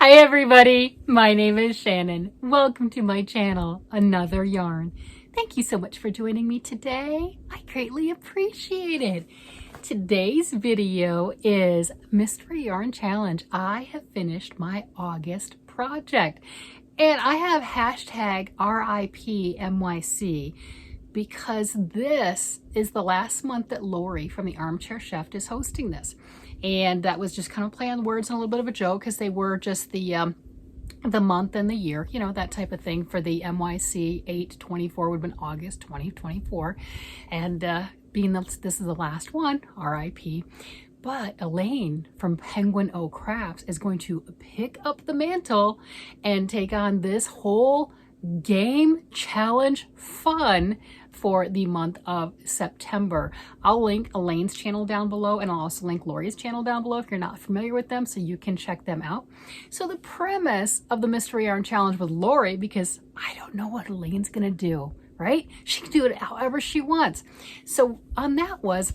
Hi everybody, my name is Shannon. Welcome to my channel, Another Yarn. Thank you so much for joining me today. I greatly appreciate it. Today's video is Mystery Yarn Challenge. I have finished my August project and I have hashtag RIPMYC because this is the last month that Lori from the Armchair Chef is hosting this. And that was just kind of play on words and a little bit of a joke because they were just the month and the year, you know, that type of thing. For the MYC 8/24 would have been August 2024. And being that this is the last one, RIP. But Elaine from Penguin O Crafts is going to pick up the mantle and take on this whole game challenge fun for the month of September. I'll link Elaine's channel down below, and I'll also link Lori's channel down below if you're not familiar with them, so you can check them out. So the premise of the Mystery Yarn Challenge with Lori, because I don't know what Elaine's gonna do, right? She can do it however she wants. So on that was,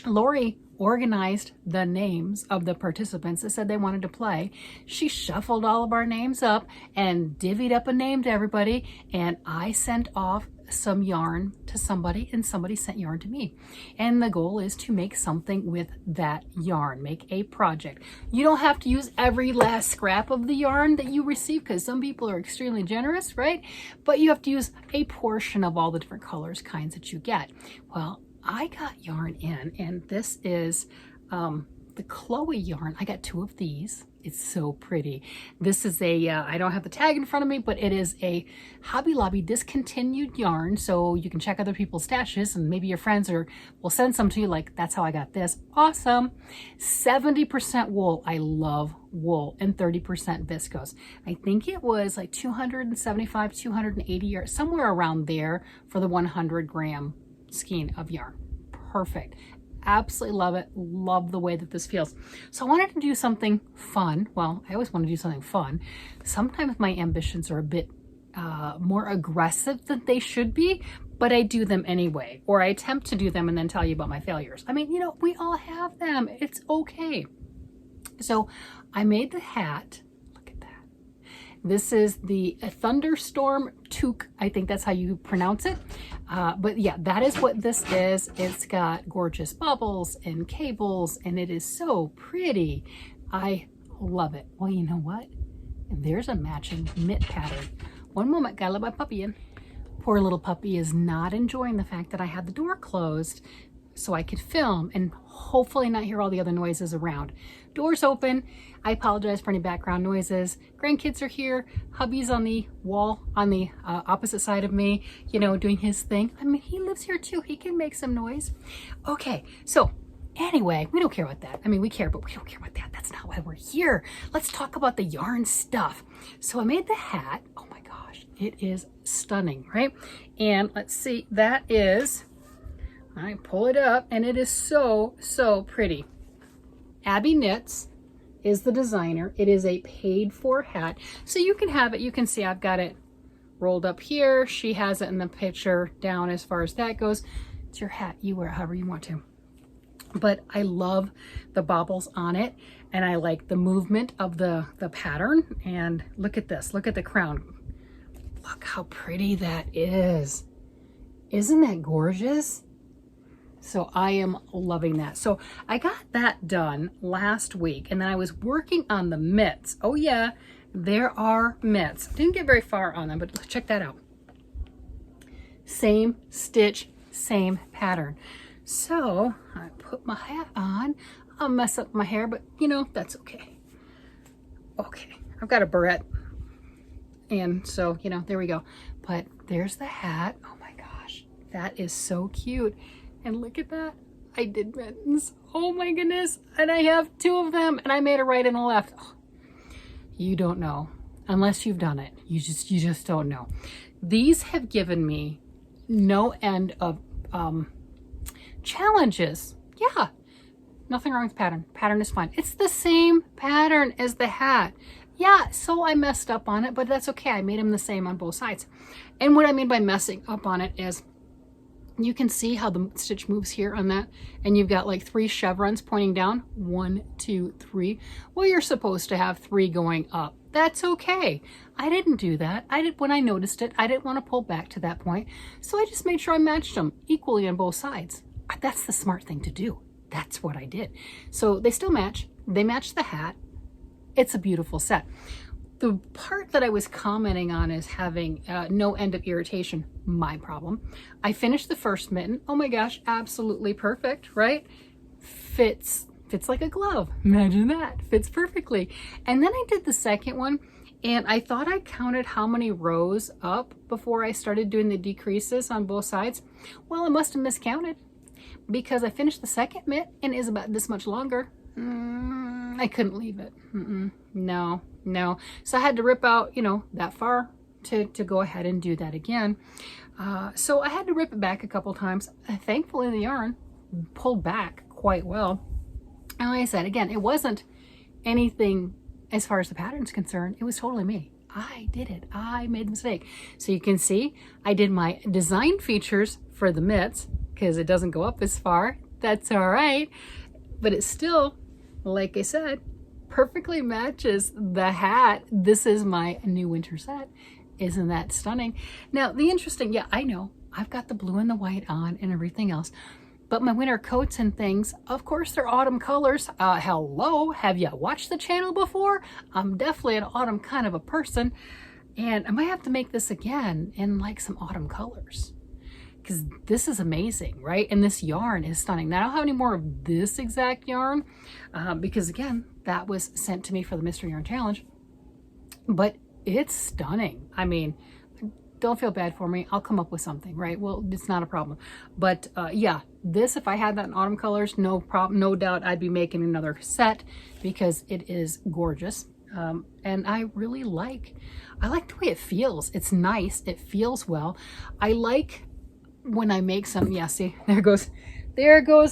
Lori organized the names of the participants that said they wanted to play. She shuffled all of our names up and divvied up a name to everybody, and I sent off some yarn to somebody and somebody sent yarn to me. And the goal is to make something with that yarn, make a project. You don't have to use every last scrap of the yarn that you receive because some people are extremely generous, right? But you have to use a portion of all the different colors, kinds that you get. Well, I got yarn in, and this is the Chloe yarn. I got 2 of these. It's so pretty. This is a, I don't have the tag in front of me, but it is a Hobby Lobby discontinued yarn. So you can check other people's stashes and maybe your friends will send some to you like, that's how I got this. Awesome. 70% wool. I love wool, and 30% viscose. I think it was like 275, 280 yards, somewhere around there for the 100 gram skein of yarn. Perfect. Absolutely love it. Love the way that this feels. So I wanted to do something fun. Well, I always want to do something fun. Sometimes my ambitions are a bit more aggressive than they should be, but I do them anyway, or I attempt to do them and then tell you about my failures. I mean, you know, we all have them. It's okay. So I made the hat. This is the Thunderstorm Toque. I think that's how you pronounce it. But yeah, that is what this is. It's got gorgeous bubbles and cables, and it is so pretty. I love it. Well, you know what? There's a matching mitt pattern. One moment, gotta let my puppy in. Poor little puppy is not enjoying the fact that I had the door closed so I could film and hopefully not hear all the other noises around. Doors open. I apologize for any background noises. Grandkids are here. Hubby's on the wall on the opposite side of me, you know, doing his thing. I mean, he lives here too. He can make some noise. Okay, so anyway, we don't care about that. I mean, we care, but we don't care about that. That's not why we're here. Let's talk about the yarn stuff. So I made the hat. Oh my gosh, it is stunning, right? And let's see, that is, I pull it up, and it is so, so pretty. AbbyeKnits is the designer. It is a paid for hat. So you can have it. You can see I've got it rolled up here. She has it in the picture down as far as that goes. It's your hat. You wear it however you want to. But I love the baubles on it, and I like the movement of the pattern. And look at this. Look at the crown. Look how pretty that is. Isn't that gorgeous? So I am loving that. So I got that done last week, and then I was working on the mitts. Oh yeah, there are mitts. Didn't get very far on them, but check that out. Same stitch, same pattern. So I put my hat on. I'll mess up my hair, but you know, that's okay. Okay, I've got a barrette, and so, you know, there we go. But there's the hat. Oh my gosh, that is so cute. And look at that. I did mittens. Oh my goodness. And I have 2 of them, and I made a right and a left. Oh, you don't know unless you've done it. You just don't know. These have given me no end of challenges. Yeah. Nothing wrong with pattern. Pattern is fine. It's the same pattern as the hat. Yeah, so I messed up on it, but that's okay. I made them the same on both sides. And what I mean by messing up on it is You can see how the stitch moves here on that, and you've got like 3 chevrons pointing down. 1, 2, 3. Well, you're supposed to have 3 going up. That's okay. I didn't do that. When I noticed it, I didn't want to pull back to that point, so I just made sure I matched them equally on both sides. That's the smart thing to do. That's what I did. So they still match. They match the hat. It's a beautiful set. The part that I was commenting on is having no end of irritation. My problem. I finished the first mitten. Oh my gosh, absolutely perfect, right? Fits like a glove. Imagine that. Fits perfectly. And then I did the second one, and I thought I counted how many rows up before I started doing the decreases on both sides. Well, I must have miscounted, because I finished the second mitt and it is about this much longer. I couldn't leave it. No. So I had to rip out, you know, that far to go ahead and do that again. So I had to rip it back a couple times. Thankfully, the yarn pulled back quite well. And like I said, again, it wasn't anything as far as the pattern's concerned. It was totally me. I did it. I made the mistake. So you can see I did my design features for the mitts because it doesn't go up as far. That's all right. But it still, like I said, perfectly matches the hat. This is my new winter set. Isn't that stunning? Now, the interesting, yeah, I know I've got the blue and the white on and everything else, but my winter coats and things, of course, they're autumn colors. Hello, have you watched the channel before? I'm definitely an autumn kind of a person, and I might have to make this again in like some autumn colors, because this is amazing, right? And this yarn is stunning. Now, I don't have any more of this exact yarn, because again, that was sent to me for the Mystery Yarn Challenge, but it's stunning. I mean, don't feel bad for me. I'll come up with something, right? Well, it's not a problem. But yeah, this, if I had that in autumn colors, no problem, no doubt I'd be making another set, because it is gorgeous. And I really like the way it feels. It's nice. It feels well. I like when I make some, yeah, see, there goes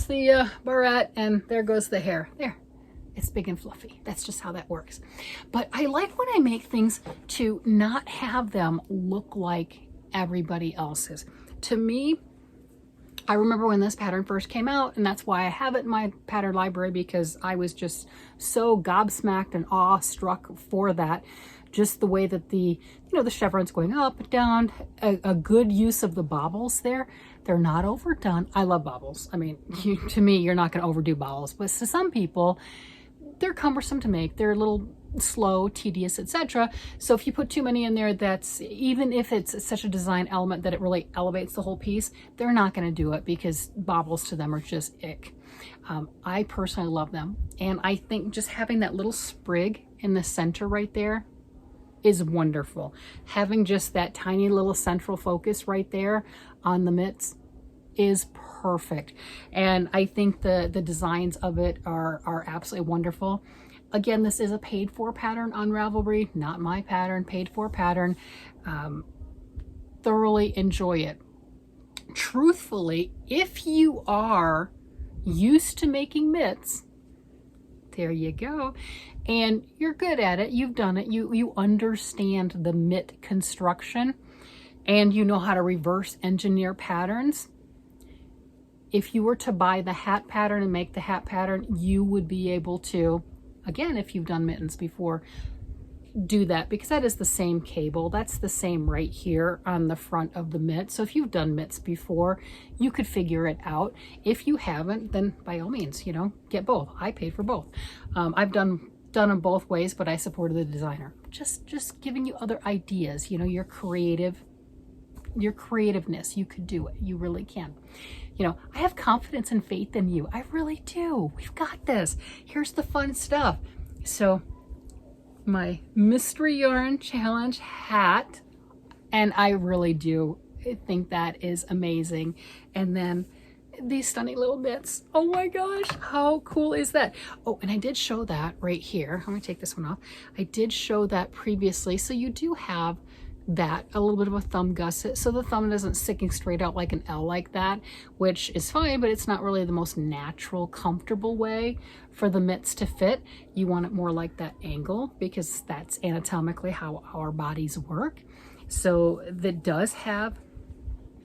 the barrette, and there goes the hair. There. It's big and fluffy. That's just how that works. But I like when I make things to not have them look like everybody else's. To me, I remember when this pattern first came out, and that's why I have it in my pattern library, because I was just so gobsmacked and awestruck for that. Just the way that the chevrons going up and down, a good use of the bobbles there. They're not overdone. I love bobbles. I mean, to me, you're not going to overdo bobbles, but to some people, they're cumbersome to make. They're a little slow, tedious, etc. So if you put too many in there, that's, even if it's such a design element that it really elevates the whole piece, they're not going to do it, because bobbles to them are just ick. I personally love them, and I think just having that little sprig in the center right there is wonderful. Having just that tiny little central focus right there on the mitts is perfect. And I think the designs of it are absolutely wonderful. Again, this is a paid for pattern on Ravelry, not my pattern, paid for pattern. Thoroughly enjoy it. Truthfully, if you are used to making mitts, there you go, and you're good at it, you've done it, you understand the mitt construction, and you know how to reverse engineer patterns. If you were to buy the hat pattern and make the hat pattern, you would be able to, again, if you've done mittens before, do that, because that is the same cable. That's the same right here on the front of the mitt. So if you've done mitts before, you could figure it out. If you haven't, then by all means, you know, get both. I paid for both. I've done them both ways, but I supported the designer. Just giving you other ideas, you know, your creativeness, you could do it. You really can. You know, I have confidence and faith in you. I really do. We've got this. Here's the fun stuff. So my Mystery Yarn Challenge hat, and I really do think that is amazing. And then these stunning little mitts. Oh my gosh, how cool is that? Oh, and I did show that right here. I'm gonna take this one off. I did show that previously. So you do have that, a little bit of a thumb gusset, so the thumb isn't sticking straight out like an L like that, which is fine, but it's not really the most natural, comfortable way for the mitts to fit. You want it more like that angle, because that's anatomically how our bodies work. So that does have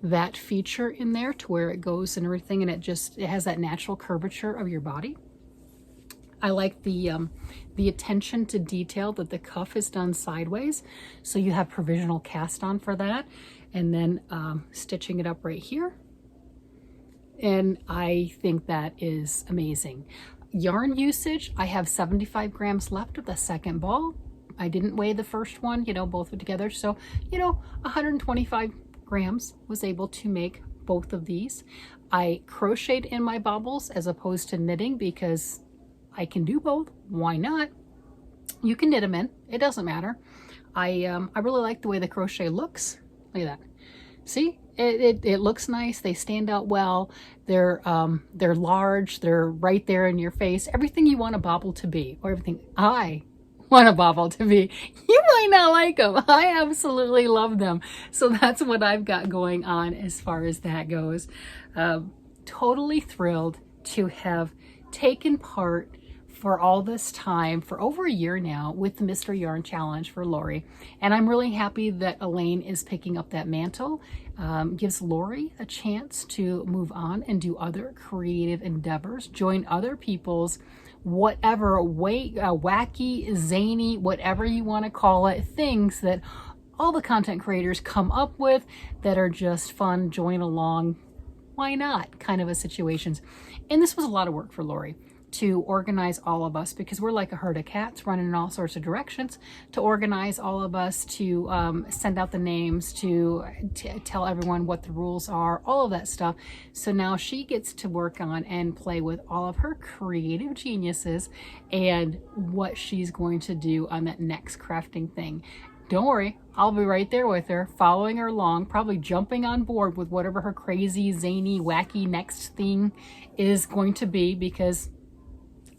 that feature in there to where it goes and everything, and it has that natural curvature of your body. I like the attention to detail that the cuff is done sideways, so you have provisional cast on for that, and then stitching it up right here. And I think that is amazing. Yarn usage, I have 75 grams left of the second ball. I didn't weigh the first one, you know, both together. So, you know, 125 grams was able to make both of these. I crocheted in my bobbles as opposed to knitting because I can do both. Why not? You can knit them in. It doesn't matter. I really like the way the crochet looks. Look at that. See? It looks nice. They stand out well. They're large. They're right there in your face. Everything you want a bobble to be, or everything I want a bobble to be. You might not like them. I absolutely love them. So that's what I've got going on as far as that goes. Totally thrilled to have taken part for all this time, for over a year now, with the Mystery Yarn Challenge for Lori. And I'm really happy that Elaine is picking up that mantle. Gives Lori a chance to move on and do other creative endeavors, join other people's whatever wacky, zany, whatever you want to call it, things that all the content creators come up with that are just fun, join along, why not, kind of a situations. And this was a lot of work for Lori to organize all of us, because we're like a herd of cats running in all sorts of directions, to organize all of us, to send out the names, to tell everyone what the rules are, all of that stuff. So now she gets to work on and play with all of her creative geniuses and what she's going to do on that next crafting thing. Don't worry, I'll be right there with her, following her along, probably jumping on board with whatever her crazy, zany, wacky next thing is going to be, because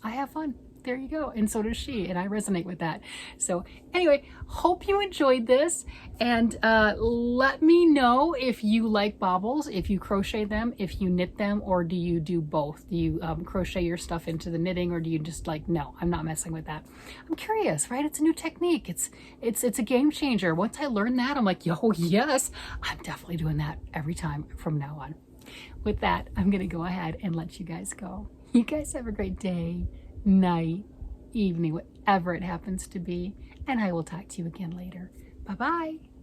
I have fun. There you go. And so does she. And I resonate with that. So anyway, hope you enjoyed this. And let me know if you like bobbles, if you crochet them, if you knit them, or do you do both? Do you crochet your stuff into the knitting, or do you just like, no, I'm not messing with that. I'm curious, right? It's a new technique. It's a game changer. Once I learned that, I'm like, yo, yes, I'm definitely doing that every time from now on. With that, I'm going to go ahead and let you guys go. You guys have a great day, night, evening, whatever it happens to be, and I will talk to you again later. Bye-bye.